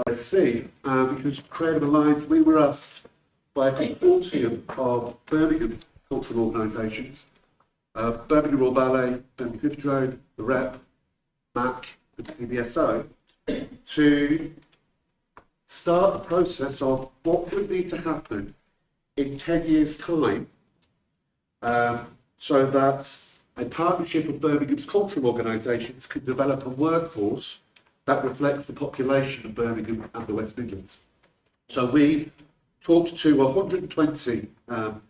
ISC, because Creative Alliance, we were asked by a consortium of Birmingham cultural organisations, Birmingham Royal Ballet, Birmingham Hippodrome, the REP, MAC, and CBSO, to start the process of what would need to happen in 10 years' time, so that a partnership of Birmingham's cultural organisations can develop a workforce that reflects the population of Birmingham and the West Midlands. So we talked to 120 young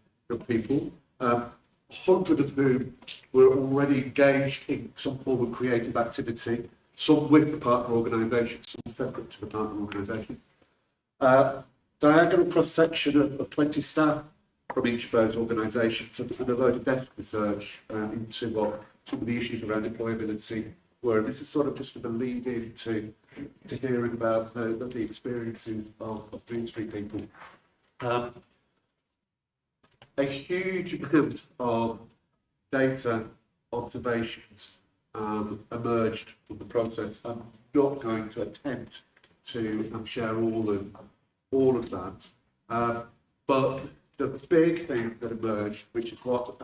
people, 100 of whom were already engaged in some form of creative activity, some with the partner organisation, some separate to the partner organisation. Diagonal cross-section of 20 staff from each of those organisations, and a load of desk research into what some of the issues around employability were. And this is sort of just a lead in to hearing about the experiences of these three people. A huge amount of data observations emerged from the process. I'm not going to attempt to share all of that, but the big thing that emerged, which is what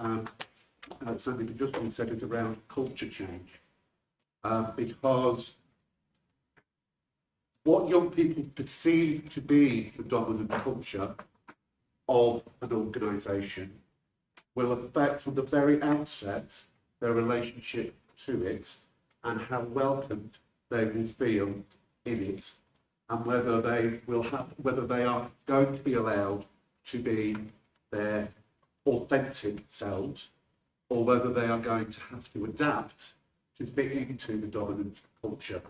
Sandy just said, is around culture change, because what young people perceive to be the dominant culture of an organisation will affect from the very outset their relationship to it and how welcomed they will feel in it, and whether they are going to be allowed to be their authentic selves, or whether they are going to have to adapt to fit into the dominant culture.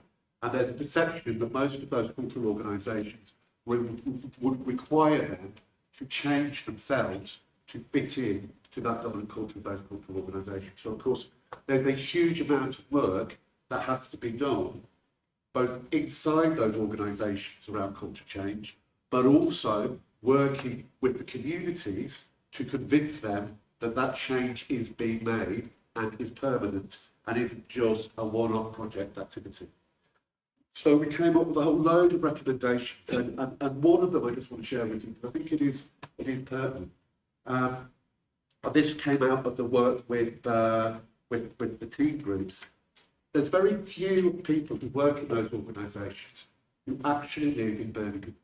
And there's a perception that most of those cultural organisations would require them to change themselves to fit in to that dominant culture of those cultural organisations. So of course, there's a huge amount of work that has to be done, both inside those organisations around culture change, but also working with the communities to convince them that that change is being made and is permanent and isn't just a one-off project activity. So we came up with a whole load of recommendations, and one of them I just want to share with you, because I think it is pertinent. This came out of the work with the team groups. There's very few people who work in those organisations who actually live in Birmingham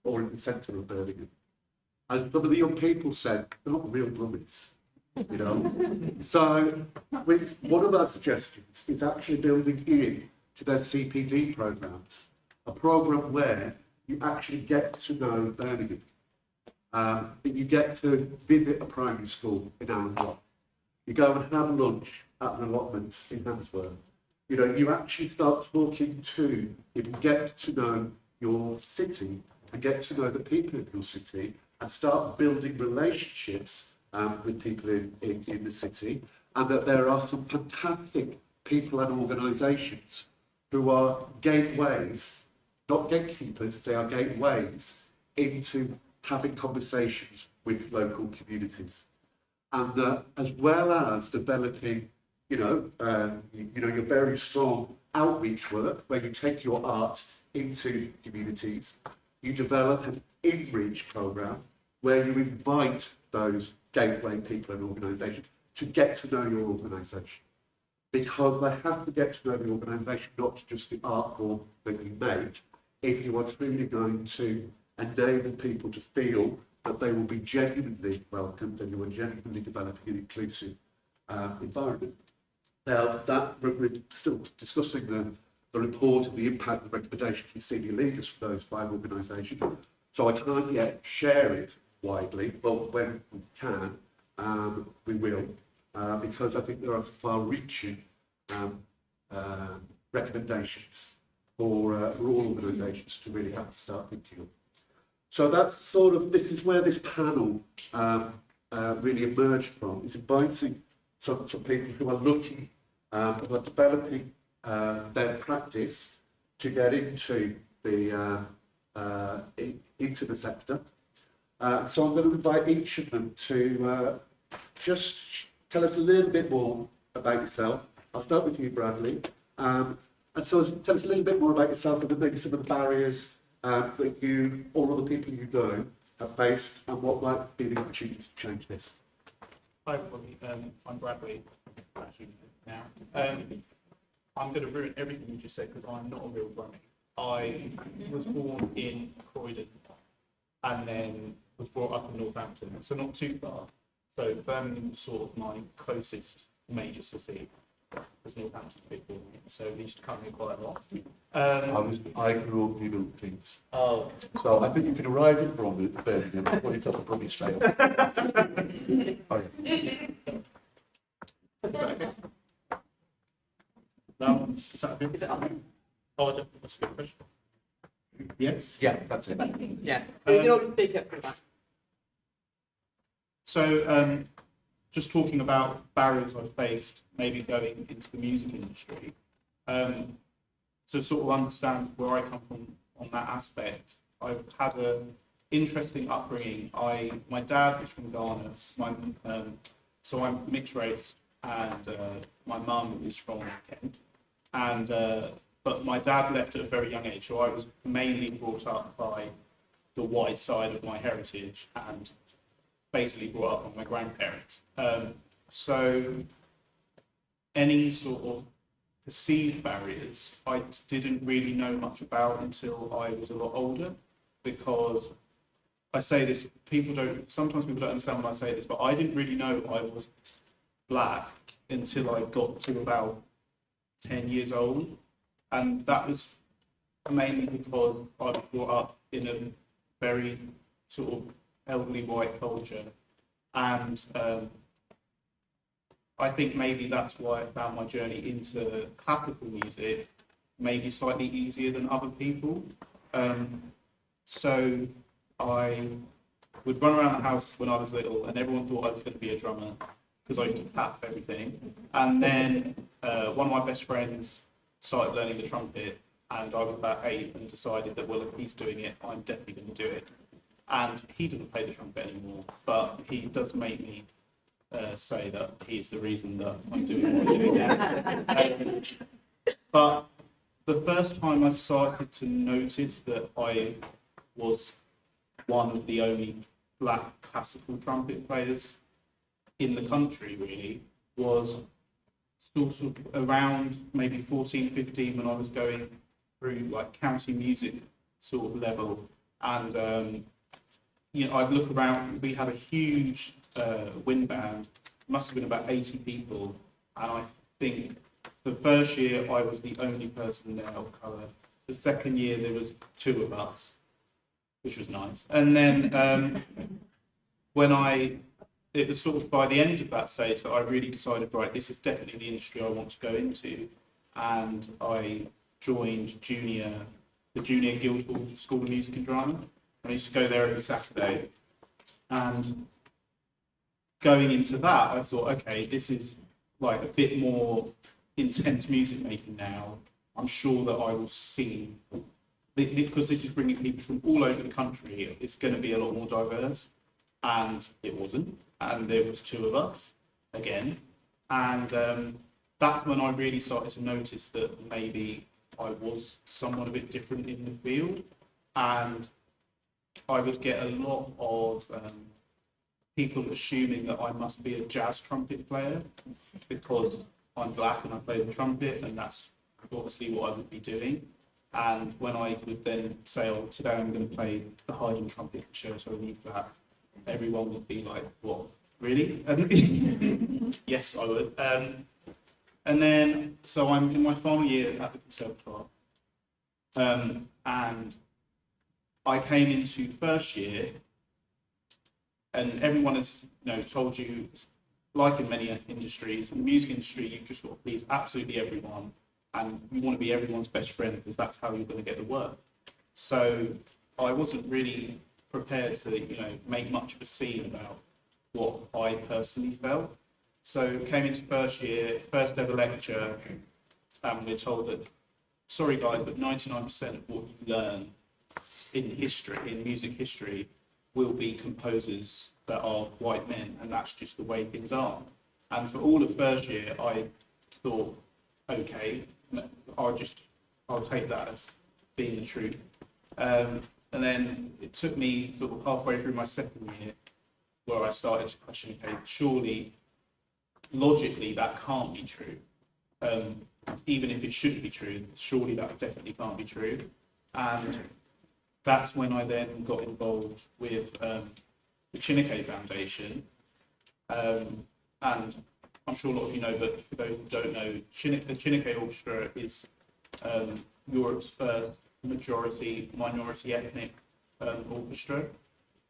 or in the centre of Birmingham. As some of the young people said, they're not real Brummies, you know. So with one of our suggestions is actually building in to their CPD programmes, a programme where you actually get to know Birmingham. That you get to visit a primary school in Allenbrook. You go and have lunch at an allotment in Handsworth. You know, you actually start talking to, you get to know your city and get to know the people in your city and start building relationships with people in the city, and that there are some fantastic people and organisations who are gateways, not gatekeepers, they are gateways into having conversations with local communities. And as well as developing, your very strong outreach work where you take your art into communities, you develop an in-reach programme where you invite those gateway people and organisations to get to know your organisation. Because they have to get to know the organisation, not just the art form that you make, if you are truly going to enable people to feel that they will be genuinely welcomed and you are genuinely developing an inclusive environment. Now, we're still discussing the report and the impact of recommendations with senior leaders from those 5 organisations, so I can't yet share it widely, but when we can, we will, because I think there are some far-reaching recommendations for all organisations to really have to start thinking of. So that's this is where this panel really emerged from, is inviting some people who are looking, who are developing their practice to get into the sector. So I'm going to invite each of them to just tell us a little bit more about yourself. I'll start with you, Bradley, and And so tell us a little bit more about yourself and maybe some of the barriers that you or other people you know have faced, and what might be the opportunities to change this. Hi everybody, I'm Bradley, actually now. I'm going to ruin everything you just said because I'm not a real Brummie. I was born in Croydon and then was brought up in Northampton, so not too far. So Birmingham was sort of my closest major city, because Northampton's a big building, so we used to come here quite a lot. I grew up in Milton. Oh, So I think you can arrive in Birmingham when it's up a Brummie straight up. Oh, yes. is that okay? No, is that okay? Is it on? Oh, that's a good question. Yes? Yeah, that's it. Yeah. You can always speak up for that. So, just talking about barriers I've faced, maybe going into the music industry, to sort of understand where I come from on that aspect. I've had an interesting upbringing. My dad is from Ghana, so I'm mixed race, and my mum is from Kent, and but my dad left at a very young age, so I was mainly brought up by the white side of my heritage, and basically brought up by my grandparents. So any sort of perceived barriers I didn't really know much about until I was a lot older, because I say this, sometimes people don't understand when I say this, but I didn't really know I was black until I got to about 10 years old. And that was mainly because I was brought up in a very sort of elderly white culture. And I think maybe that's why I found my journey into classical music maybe slightly easier than other people. So I would run around the house when I was little, and everyone thought I was going to be a drummer because I used to tap everything. And then one of my best friends started learning the trumpet, and I was about 8 and decided that, well, if he's doing it, I'm definitely going to do it. And he doesn't play the trumpet anymore, but he does make me say that he's the reason that I'm doing what I'm doing now. But the first time I started to notice that I was one of the only black classical trumpet players in the country, really, was sort of around maybe 14, 15, when I was going through like county music sort of level. And you know, I'd look around, we had a huge wind band, must have been about 80 people, and I think the first year I was the only person there of colour. The second year there was 2 of us, which was nice. And then it was sort of by the end of that stage that I really decided, right, this is definitely the industry I want to go into. And I joined the Junior Guildhall School of Music and Drama. I used to go there every Saturday. And going into that, I thought, okay, this is like a bit more intense music making now. I'm sure that I will see, because this is bringing people from all over the country, it's going to be a lot more diverse. And it wasn't. And there was 2 of us again. And that's when I really started to notice that maybe I was somewhat a bit different in the field. And I would get a lot of people assuming that I must be a jazz trumpet player because I'm black and I play the trumpet, and that's obviously what I would be doing. And when I would then say, oh, today I'm going to play the Haydn trumpet concerto in E flat, everyone would be like, what, really? Yes, I would. And then, so I'm in my final year at the Conservatoire, and I came into first year, and everyone has told you, like in many industries, in the music industry, you've just got to please absolutely everyone, and you want to be everyone's best friend because that's how you're going to get the work. So I wasn't really prepared to make much of a scene about what I personally felt. So came into first year, first ever lecture, and we're told that, sorry guys, but 99% of what you learn in history, in music history, will be composers that are white men, and that's just the way things are. And for all of first year, I thought, okay, I'll just I'll take that as being the truth. And then it took me sort of halfway through my second year where I started to question, okay, surely, logically, that can't be true. Even if it should be true, surely that definitely can't be true. And that's when I then got involved with the Chineke Foundation. And I'm sure a lot of you know, but for those who don't know, the Chineke Orchestra is Europe's first minority ethnic orchestra.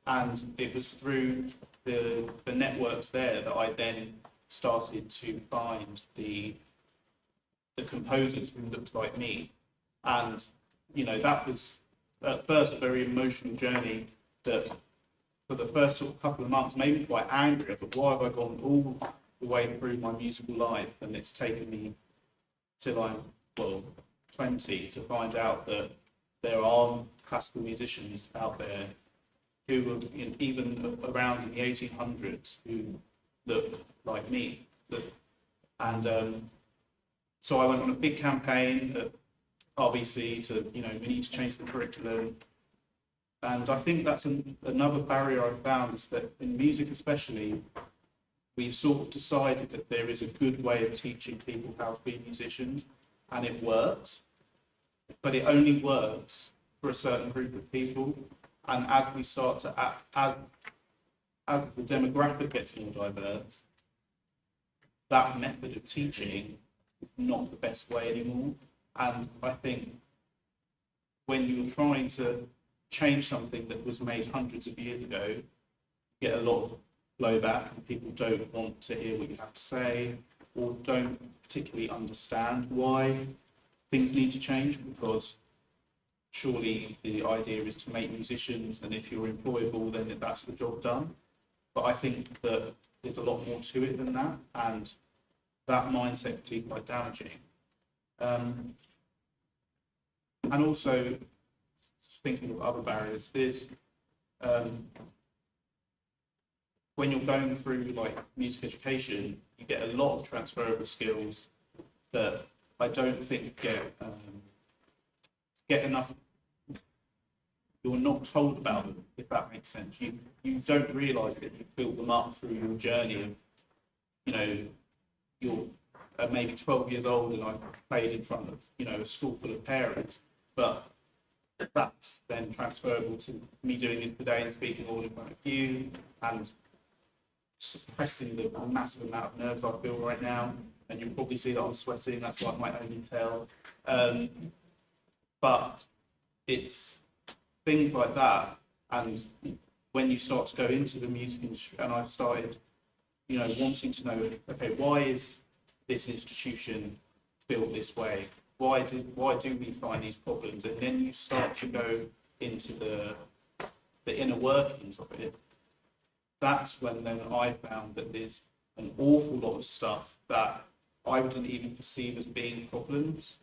And it was through the networks there that I then started to find the composers who looked like me. And, you know, that was at first a very emotional journey that for the first sort of couple of months made me quite angry. I thought, why have I gone all the way through my musical life and it's taken me till I'm, 20 to find out that there are classical musicians out there who were even around in the 1800s who look like me. So I went on a big campaign at RBC to, we need to change the curriculum. And I think that's another barrier I've found, is that in music especially, we've sort of decided that there is a good way of teaching people how to be musicians, and it works, but it only works for a certain group of people. And as we start to as the demographic gets more diverse, that method of teaching is not the best way anymore. And I think when you're trying to change something that was made hundreds of years ago, you get a lot of blowback, and people don't want to hear what you have to say, or don't particularly understand why things need to change, because surely the idea is to make musicians, and if you're employable, then that's the job done. But I think that there's a lot more to it than that, and that mindset can be quite damaging. And also, thinking of other barriers, there's when you're going through like music education, you get a lot of transferable skills that I don't think get enough. You're not told about them, if that makes sense. You don't realise that you've built them up through your journey of, you're maybe 12 years old and I played in front of, a school full of parents, but that's then transferable to me doing this today and speaking all in front of you and suppressing the massive amount of nerves I feel right now. And you'll probably see that I'm sweating, that's like my only tell. But it's things like that. And when you start to go into the music industry, and I've started, wanting to know, okay, why is this institution built this way? Why do we find these problems? And then you start to go into the inner workings of it. That's when then I found that there's an awful lot of stuff that I wouldn't even perceive as being problems.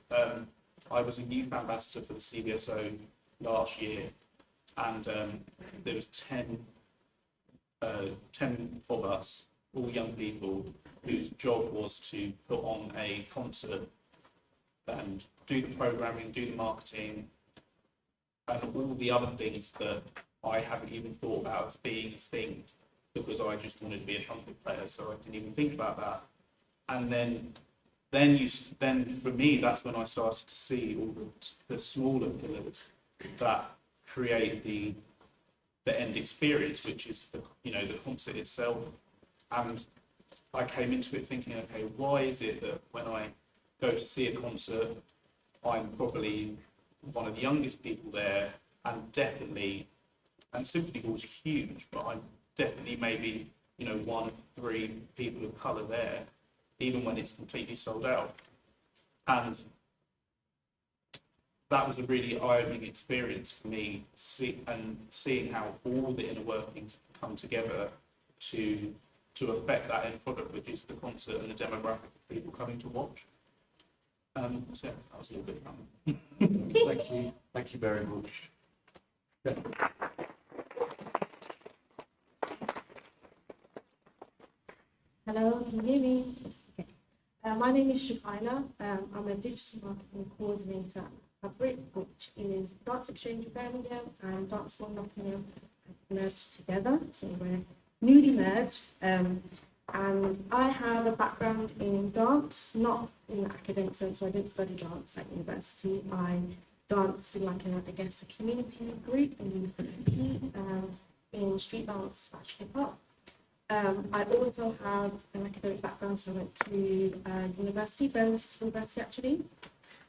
I was a youth ambassador for the CBSO last year, and there was 10 of us, all young people, whose job was to put on a concert and do the programming, do the marketing, and all the other things that I haven't even thought about as being things, because I just wanted to be a trumpet player, so I didn't even think about that. And then for me, that's when I started to see all the smaller pillars that create the end experience, which is the concert itself. And I came into it thinking, okay, why is it that when I go to see a concert, I'm probably one of the youngest people there, and definitely, and Symphony Hall's huge, but I'm definitely maybe, one of 3 people of colour there, even when it's completely sold out. And that was a really eye-opening experience for me, seeing how all the inner workings come together to affect that end product, which is the concert and the demographic of people coming to watch. So that was a little bit Thank you very much. Yes. Hello, can you hear me? Okay. My name is Shukina. I'm a digital marketing coordinator at Fabric, which is Dance Exchange of Birmingham and Dance for Nottingham merged together. So we're newly merged. And I have a background in dance, not in the academic sense, so I didn't study dance at university. I danced in a community group and used to compete in street dance / hip hop. I also have an academic background, so I went to university, Birmingham City University actually,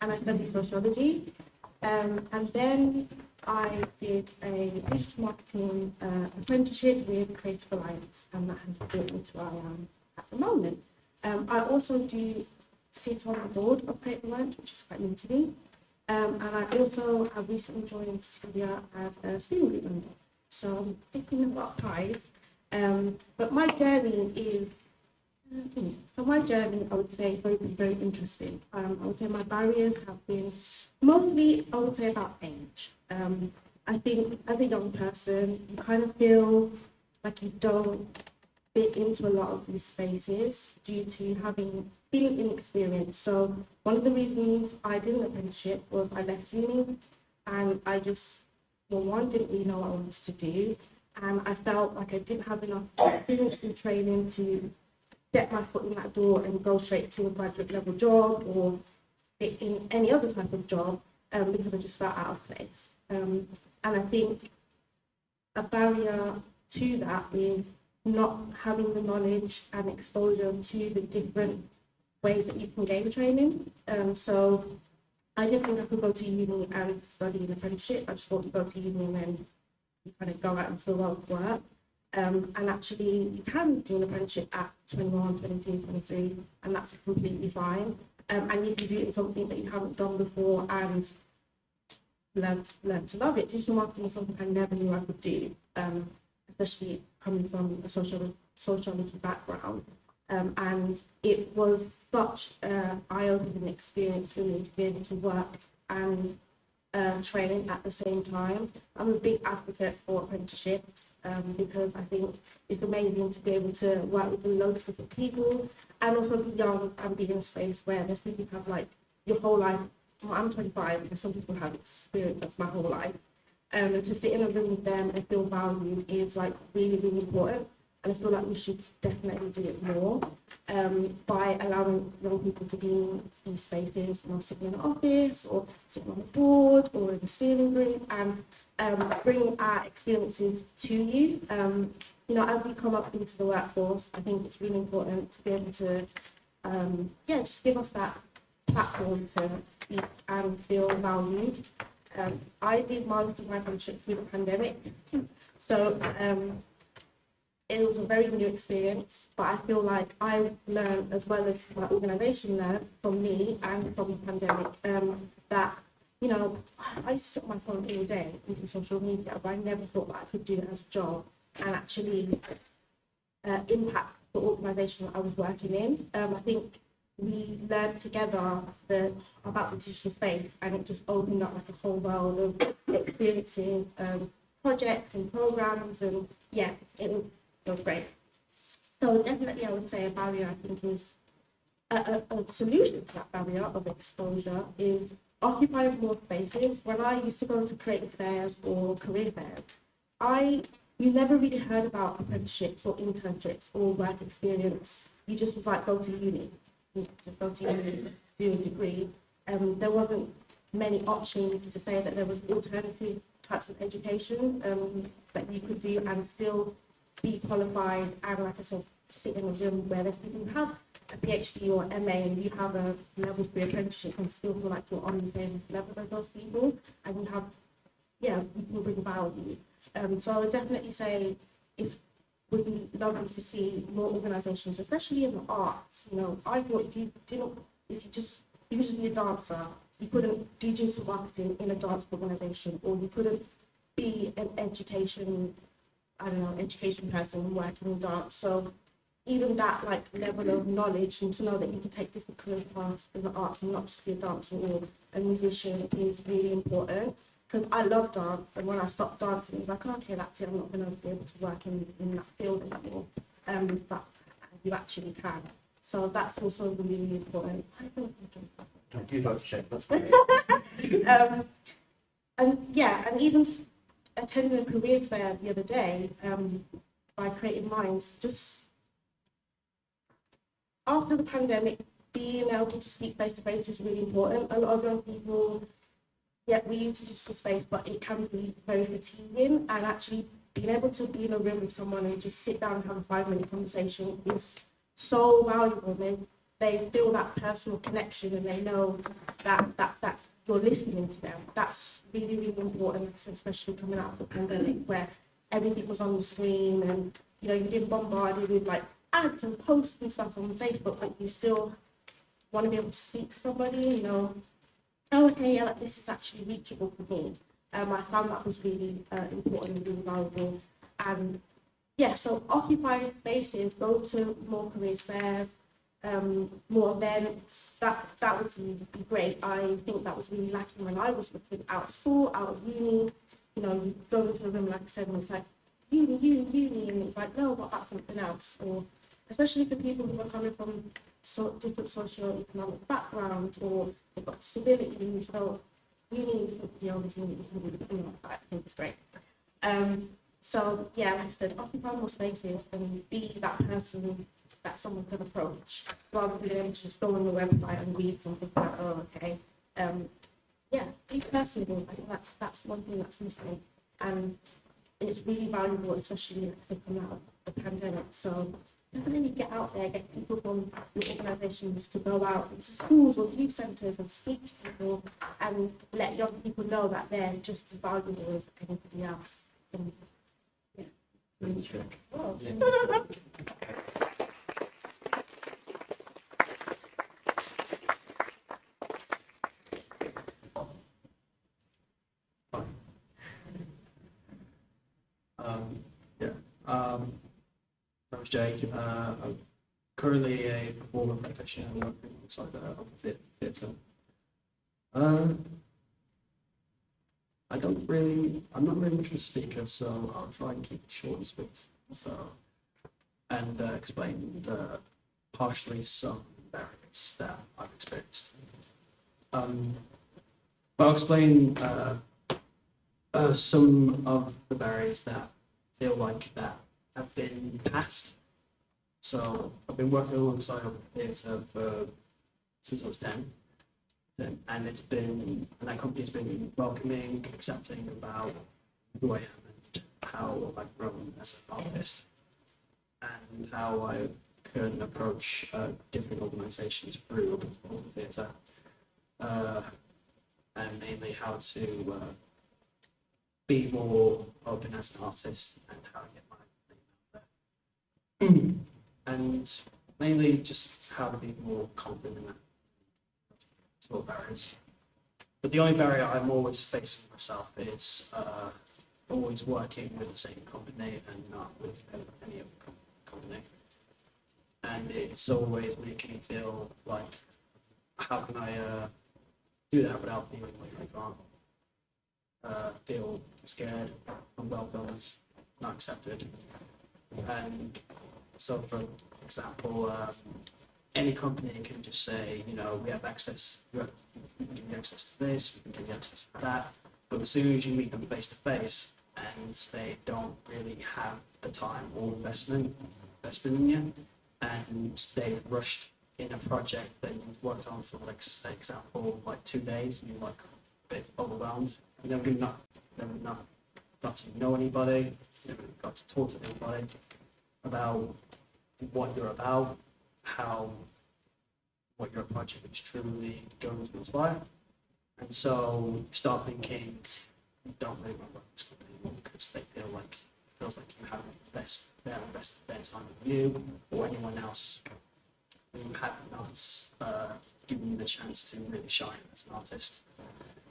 and I studied sociology. And then I did a digital marketing apprenticeship with Creative Alliance, and that has brought me to where I am at the moment. I also do sit on the board of Creative Alliance, which is quite new to me. And I also have recently joined Sylvia as a student group member. So I'm picking a lot of ties. But my journey is, I would say, very, very interesting. I would say my barriers have been mostly, I would say, about age. I think as a young person, you kind of feel like you don't fit into a lot of these spaces due to being inexperienced. So one of the reasons I did an apprenticeship was I left uni and I just, didn't really know what I wanted to do. And I felt like I didn't have enough experience and training to step my foot in that door and go straight to a graduate level job or sit in any other type of job because I just felt out of place. And I think a barrier to that is not having the knowledge and exposure to the different ways that you can gain training. So I didn't think I could go to uni and study an apprenticeship. I just thought you go to uni and then you kind of go out into the world of work. And actually, you can do an apprenticeship at 21, 22, 23, and that's completely fine. And you can do it in something that you haven't done before and learn to love it. Digital marketing is something I never knew I could do, especially coming from a sociology background. And it was such an eye-opening experience for me to be able to work and training at the same time. I'm a big advocate for apprenticeships because I think it's amazing to be able to work with loads of different people and also be young and be in a space where there's people who have like your whole life. Well, I'm 25 and some people have experience that's my whole life. And to sit in a room with them and feel valued is like really, really important. And I feel like we should definitely do it more by allowing young people to be in spaces, sitting in an office or sitting on a board or in a steering group and bringing our experiences to you. As we come up into the workforce, I think it's really important to be able to, just give us that platform to speak and feel valued. I did most of my apprenticeship through the pandemic, so it was a very new experience, but I feel like I learned as well as my organisation learned from me and from the pandemic that, I used to sit on my phone all day and do social media, but I never thought that I could do it as a job and actually impact the organisation that I was working in. I think we learned together about the digital space and it just opened up like a whole world of experiences, projects and programmes, and it was great. So definitely I would say a barrier, I think, is a solution to that barrier of exposure is occupying more spaces. When I used to go to creative fairs or career fairs, you never really heard about apprenticeships or internships or work experience. You just was like, go to uni. You just go to uni, do a degree. There wasn't many options to say that there was alternative types of education that you could do and still be qualified and, like I said, sit in a room where there's people who have a PhD or MA and you have a level 3 apprenticeship and still feel like you're on the same level as those people and you have, you can bring value. So I would definitely say it would be lovely to see more organisations, especially in the arts. I thought if you could just be a dancer, you couldn't do digital marketing in a dance organisation, or you couldn't be an education person working in dance. So even that level of knowledge and to know that you can take different career paths in the arts and not just be a dancer or a musician is really important. Because I love dance, and when I stopped dancing, it was like, okay, that's it, I'm not going to be able to work in that field anymore. But you actually can. So that's also really, really important. Don't you like to check? That's fine. And yeah, and even attending a careers fair the other day by Creative Minds, just after the pandemic, being able to speak face to face is really important. A lot of young people, yeah, we use the digital space, but it can be very fatiguing. And actually being able to be in a room with someone and just sit down and have a 5-minute conversation is so valuable. They feel that personal connection and they know that you're listening to them. That's really, really important, especially coming out of the pandemic where everything was on the screen and, you know, you've been bombarded with like ads and posts and stuff on Facebook, but you still want to be able to speak to somebody, you know, oh, okay, yeah, like this is actually reachable for me. I found that was really important and really valuable. And yeah, so occupy spaces, go to more careers fairs, more events, that would be great. I think that was really lacking when I was looking out of school, out of uni. You know, you go into a room, like I said, and it's like, uni, and it's like, no, what about something else? Or especially for people who are coming from different socio-economic backgrounds or they've got disabilities, so uni is the only thing that you can really do like that. I think it's great. So yeah, like I said, occupy more spaces and be that person that someone can approach rather than able to just go on the website and read something like, oh, okay. Yeah, be personable. I think that's one thing that's missing, and it's really valuable, especially like I said, coming out of the pandemic. So definitely get out there, get people from your organisations to go out into schools or youth centres and speak to people and let young people know that they're just as valuable as anybody else. And, yeah. Well, Yeah. My name's Jake. I'm currently a performer practitioner working alongside the theatre. I'm not really much of a speaker, so I'll try and keep it short and sweet. And explain partially some barriers that I've experienced. But I'll explain some of the barriers that feel like that have been passed. So I've been working alongside the theatre since I was 10. And that company's been welcoming, accepting about who I am and how I've grown as an artist and how I can approach different organisations through the theatre, and mainly how to be more open as an artist and how to get my name out there. And mainly just how to be more confident in that sort of barriers. But the only barrier I'm always facing myself is always working with the same company and not with any other company. And it's always making me feel like, how can I do that without feeling like I can't feel scared, unwelcomed, not accepted. And so, for example, any company can just say, you know, we have access, we can give you access to this, we can give you access to that. But as soon as you meet them face to face and they don't really have the time or investment in you, and they've rushed in a project that you've worked on for, like, say, example, like 2 days, and you're like a bit overwhelmed. You never got to know anybody, you never got to talk to anybody about what you're about, what your project is truly going to inspire. And so you start thinking you don't really want to work with this company anymore because they feels like you haven't invested their time with you or anyone else who have not given you the chance to really shine as an artist.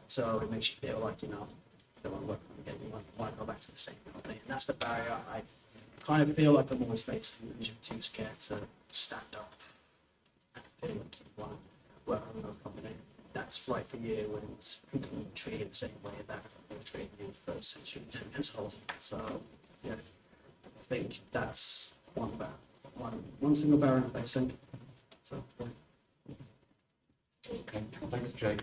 So it makes you feel like, you know, you don't want to work with them again, you want to go back to the same company. And that's the barrier I kind of feel like I'm always facing, because you're too scared to stand up and feel like you want to work with another company that's right for you and who can treat you the same way that they've treated you for since you were 10 years old. So yeah, I think that's one single barrier I'm facing. Okay, thanks, Jake.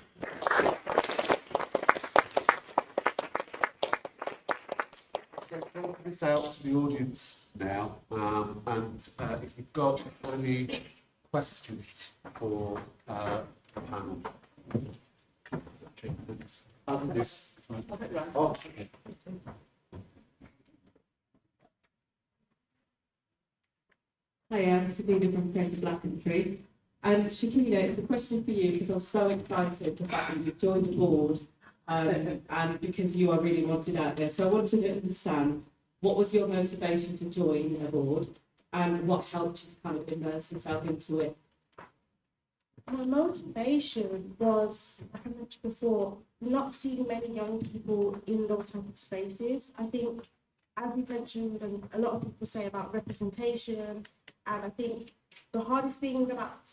I'll put this out to the audience now, and if you've got any questions for the panel. Okay, thanks. This. Oh, okay. Hi, I'm Sabina from Creative Black Country. And Shakina, it's a question for you because I was so excited the fact that you've joined the board and because you are really wanted out there. So I wanted to understand what was your motivation to join a board and what helped you to kind of immerse yourself into it. My motivation was, like I mentioned before, not seeing many young people in those type of spaces. I think, as we mentioned, and a lot of people say about representation, and I think the hardest thing about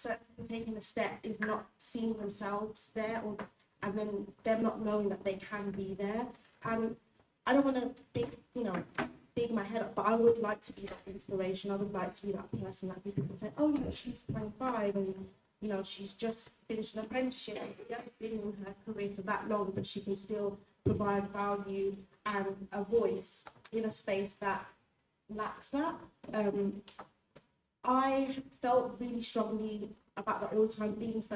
taking a step is not seeing themselves there, and then them not knowing that they can be there. And I don't want to big my head up, but I would like to be that inspiration. I would like to be that person that people can say, oh, she's 25 and she's just finished an apprenticeship. She hasn't been in her career for that long, but she can still provide value and a voice in a space that lacks that. I felt really strongly about that all the time, being the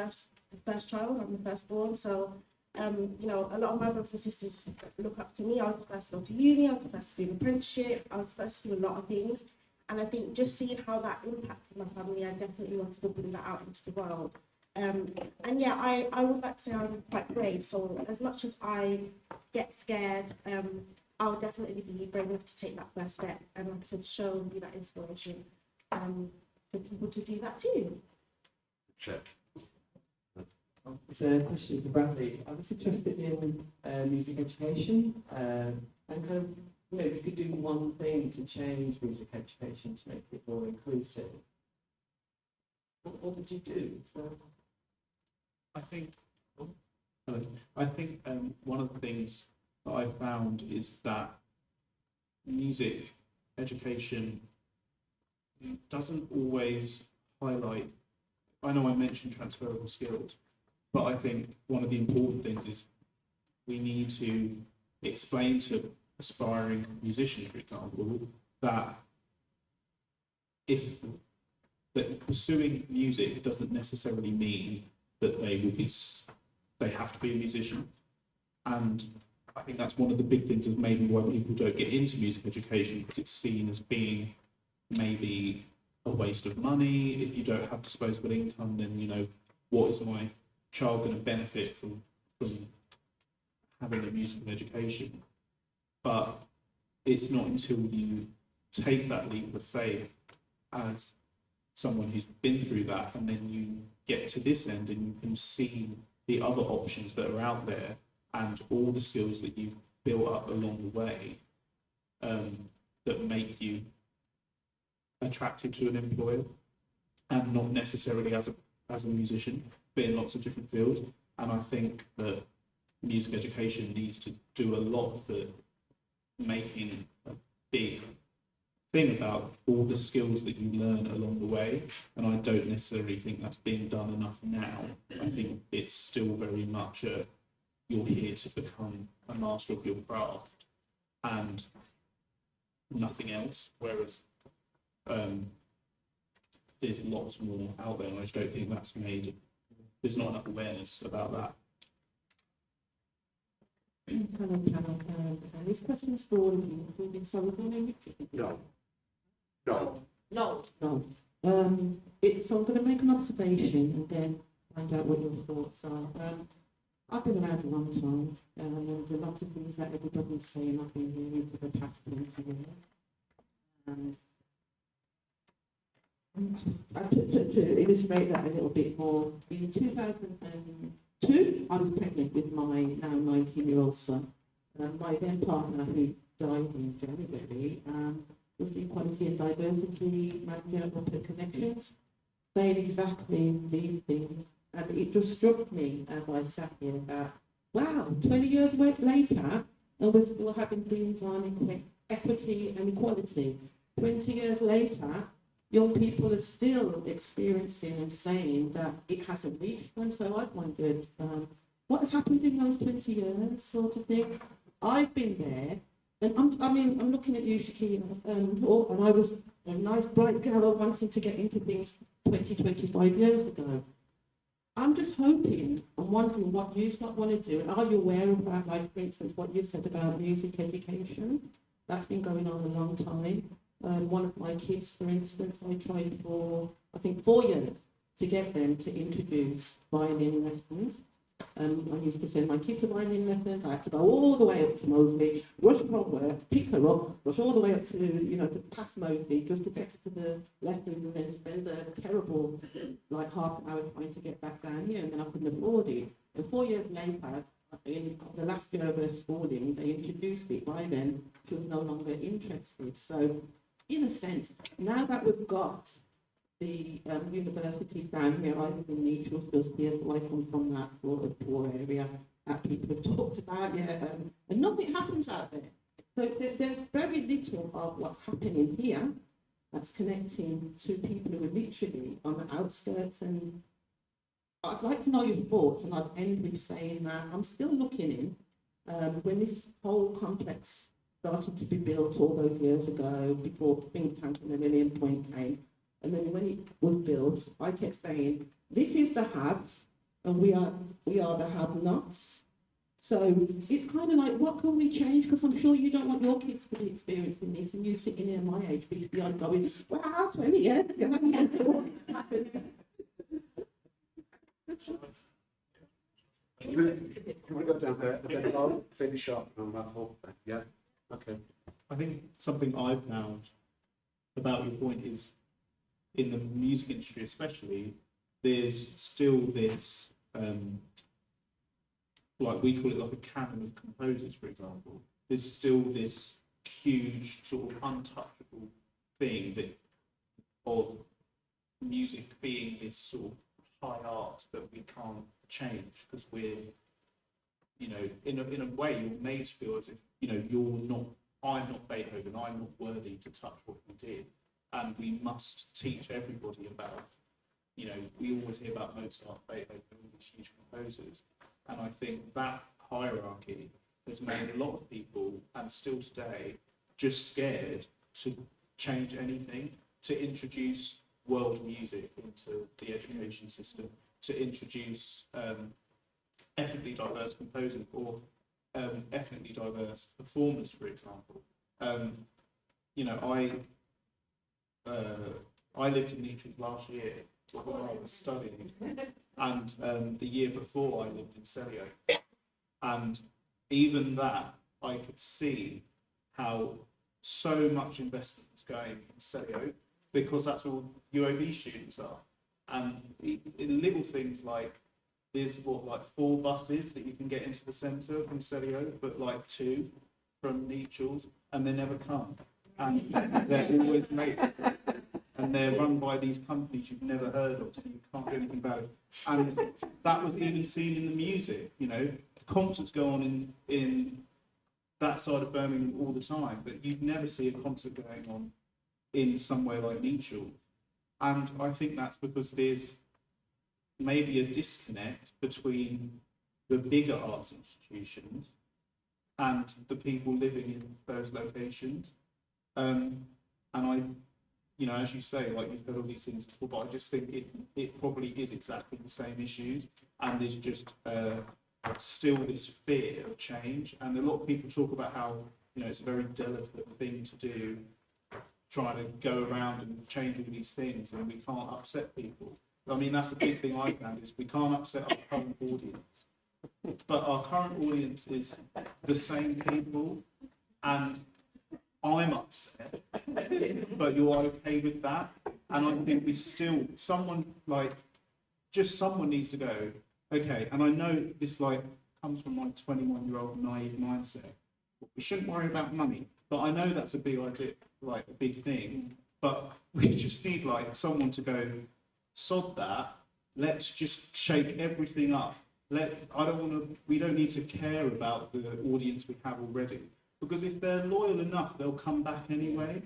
first child. I'm the firstborn, so a lot of my brothers and sisters look up to me. I was the first to go to uni, I was the first to do an apprenticeship, I was the first to do a lot of things. And I think just seeing how that impacted my family, I definitely wanted to bring that out into the world. I would like to say I'm quite brave. So as much as I get scared, I'll definitely be brave enough to take that first step. And like I said, show and be that inspiration for people to do that too. Check. It's a question for Bradley. I was interested in music education and kind of, you could do one thing to change music education to make it more inclusive. What did you do? I think one of the things that I found is that music education doesn't always highlight. I know I mentioned transferable skills, but I think one of the important things is we need to explain to aspiring musicians, for example, that pursuing music doesn't necessarily mean that they have to be a musician. And I think that's one of the big things of maybe why people don't get into music education, because it's seen as being maybe a waste of money. If you don't have disposable income, then what is my child going to benefit from having a musical education? But it's not until you take that leap of faith as someone who's been through that, and then you get to this end and you can see the other options that are out there and all the skills that you've built up along the way, that make you attracted to an employer, and not necessarily as a musician, but in lots of different fields. And I think that music education needs to do a lot for making a big thing about all the skills that you learn along the way. And I don't necessarily think that's being done enough now. I think it's still very much you're here to become a master of your craft and nothing else, whereas there's lots more out there, and I just don't think that's made. There's not enough awareness about that. Hello. This question is for all of you, including some of your name. No. No. No. So I'm going to make an observation and then find out what your thoughts are. I've been around a long time, and a lot of things that everybody's saying I've been hearing for the past 20 years. To illustrate that a little bit more, in 2002, I was pregnant with my now 19-year-old son. My then partner, who died in January, was the Equality and Diversity Manager of the Connections, saying exactly these things. And it just struck me as I sat here that, wow, 20 years later, and we're still having things on equity and equality. 20 years later, young people are still experiencing and saying that it hasn't reached them. So I've wondered, what has happened in those 20 years, sort of thing. I've been there, and I'm looking at you, Shakira, and I was a nice, bright girl wanting to get into things 25 years ago. I'm just hoping and wondering what you not want to do, and are you aware of that, like, for instance, what you said about music education? That's been going on a long time. One of my kids, for instance, I tried for, I think, 4 years to get them to introduce violin lessons. I used to send my kids to violin lessons. I had to go all the way up to Moseley, rush from work, pick her up, rush all the way up to, to past Moseley, just to get to the lessons, and then spend a terrible, like, half an hour trying to get back down here, and then I couldn't afford it. And 4 years later, in the last year of her schooling, they introduced it. By then, she was no longer interested. So, in a sense, now that we've got the universities down here, I live in Neutral, Spilsby, so I come from that sort of poor area that people have talked about, and nothing happens out there. So there's very little of what's happening here that's connecting to people who are literally on the outskirts. And I'd like to know your thoughts, and I'd end with saying that I'm still looking in. When this whole complex started to be built all those years ago, before Think Tank and the Lillian Point came, and then when it was built, I kept saying, this is the haves, and we are the have-nots. So it's kind of like, what can we change? Because I'm sure you don't want your kids to be experiencing this, and you sitting here my age, beyond going, wow, 20 years ago, all this happened. Can we go down there and then I'll finish up on that whole thing? Yeah? Okay. I think something I've found about your point is, in the music industry especially, there's still this, like we call it like a canon of composers, for example. There's still this huge sort of untouchable thing that of music being this sort of high art that we can't change because we're, in a way you're made to feel as if, I'm not Beethoven, I'm not worthy to touch what you did. And we must teach everybody about, we always hear about Mozart, Beethoven, all these huge composers. And I think that hierarchy has made a lot of people, and still today, just scared to change anything, to introduce world music into the education system, to introduce ethnically diverse composers or ethnically diverse performers, for example. I lived in Neutral last year when I was studying, and the year before I lived in Celio. And even that, I could see how so much investment was going in Celio, because that's all UOB students are. And in little things like, there's 4 buses that you can get into the centre from Celio, but 2 from Neutrals, and they never come. And they're always late. And they're run by these companies you've never heard of, so you can't do anything about it. And that was even seen in the music, Concerts go on in that side of Birmingham all the time, but you'd never see a concert going on in somewhere like Neutral. And I think that's because there's maybe a disconnect between the bigger arts institutions and the people living in those locations. And I, as you say, you've heard all these things before, but I just think it probably is exactly the same issues, and there's just still this fear of change. And a lot of people talk about how, it's a very delicate thing to do, trying to go around and change all these things, and we can't upset people. I mean, that's a big thing I found, is we can't upset our current audience. But our current audience is the same people, and I'm upset, but you're okay with that. And I think someone needs to go, okay, and I know this comes from my 21-year-old naive mindset. We shouldn't worry about money, but I know that's a big idea, a big thing, but we just need someone to go, sod that, let's just shake everything up. We don't need to care about the audience we have already, because if they're loyal enough, they'll come back anyway.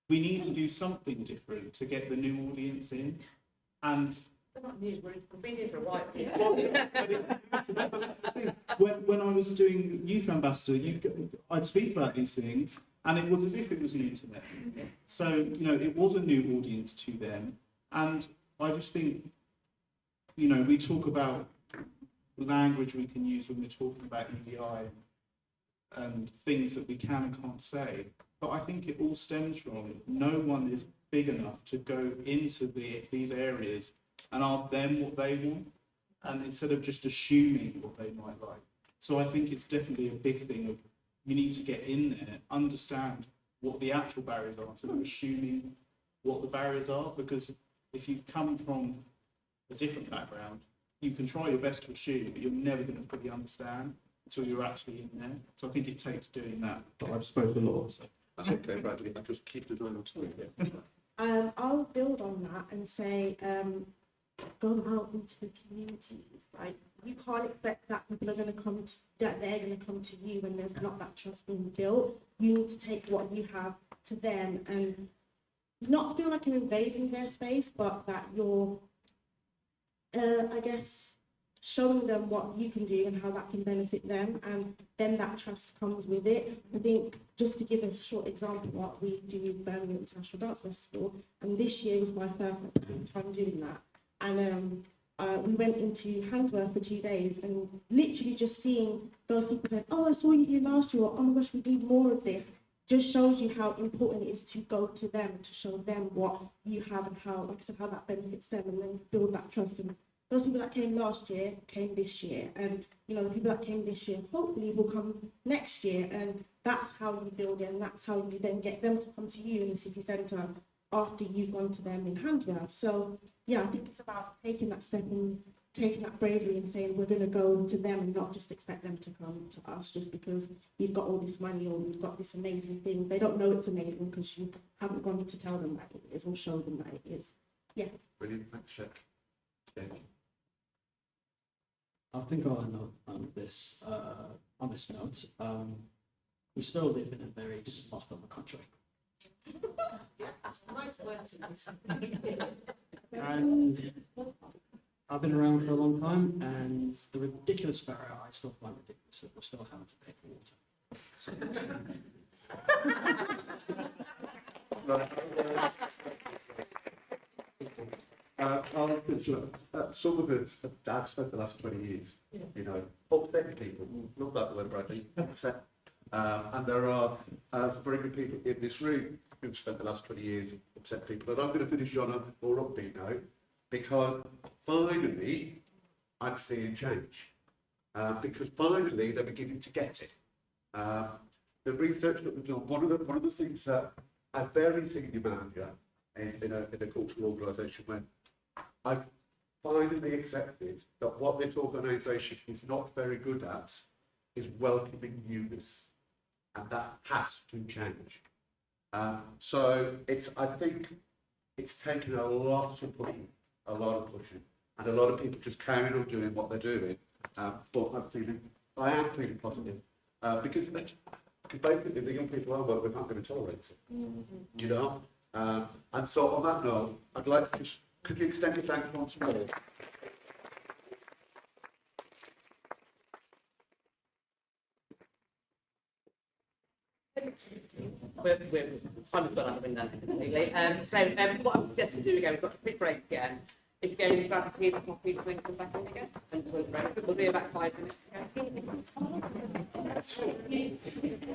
we need to do something different to get the new audience in. And They're not news, we've been here for a while. when I was doing Youth Ambassador, I'd speak about these things, and it was as if it was new to them. So, you know, it was a new audience to them. And I just think, you know, we talk about language we can use when we're talking about EDI and things that we can and can't say. But I think it all stems from no one is big enough to go into these areas and ask them what they want, and instead of just assuming what they might like. So I think it's definitely a big thing of you need to get in there, understand what the actual barriers are, instead of assuming what the barriers are, because if you've come from a different background, you can try your best to assume, but you're never going to fully understand until you're actually in there. So I think it takes doing that. But I've spoken a lot, so. That's okay, Bradley. I just keep the eye on screen. I'll build on that and say, go out into the communities. Like, you can't expect that people are going to come, that they're going to come to you when there's not that trust being built. You need to take what you have to them and not feel like you're invading their space, but that you're, I guess, showing them what you can do and how that can benefit them, and then that trust comes with it. I think, just to give a short example, what we do with Birmingham International Dance Festival, and this year was my first time doing that, and we went into Handsworth for 2 days, and literally just seeing those people saying, oh, I saw you here last year, or oh my gosh, we need more of this, just shows you how important it is to go to them, to show them what you have and how, like I said, how that benefits them, and then build that trust. And those people that came last year came this year, and you know, the people that came this year hopefully will come next year, and that's how you build it, and that's how you then get them to come to you in the city centre after you've gone to them in Handsworth. So yeah, I think it's about taking that step and taking that bravery and saying we're going to go to them and not just expect them to come to us just because we've got all this money or we've got this amazing thing. They don't know it's amazing because you haven't gone to tell them that it is or show them that it is. Yeah. Brilliant, thanks, Shep. Yeah. I think I'll end on this note. We still live in a very sloth of a country. And I've been around for a long time, and the ridiculous barrier I still find ridiculous that we're still having to pay for water. I'll finish up. Some of it I've spent the last 20 years, you know, upsetting people. Not that word, Bradley. Upset. And there are very good people in this room who've spent the last 20 years upset people. And I'm going to finish on a more upbeat note because finally I'm seeing change. Because finally they're beginning to get it. The research that we've done, one of the things that a very senior manager in a cultural organisation went, I've finally accepted that what this organisation is not very good at is welcoming newness, and that has to change. So I think it's taken a lot of pushing, and a lot of people just carrying on doing what they're doing. But I am feeling positive because basically the young people I work with aren't going to tolerate it, you know. And so on that note, I'd like to just quickly extend a thanks once more. Time is well out the window, completely. What I'm suggesting we do again, we've got a quick break again. If you go and grab a tea or coffee, so we can come back in again. And we'll be about 5 minutes.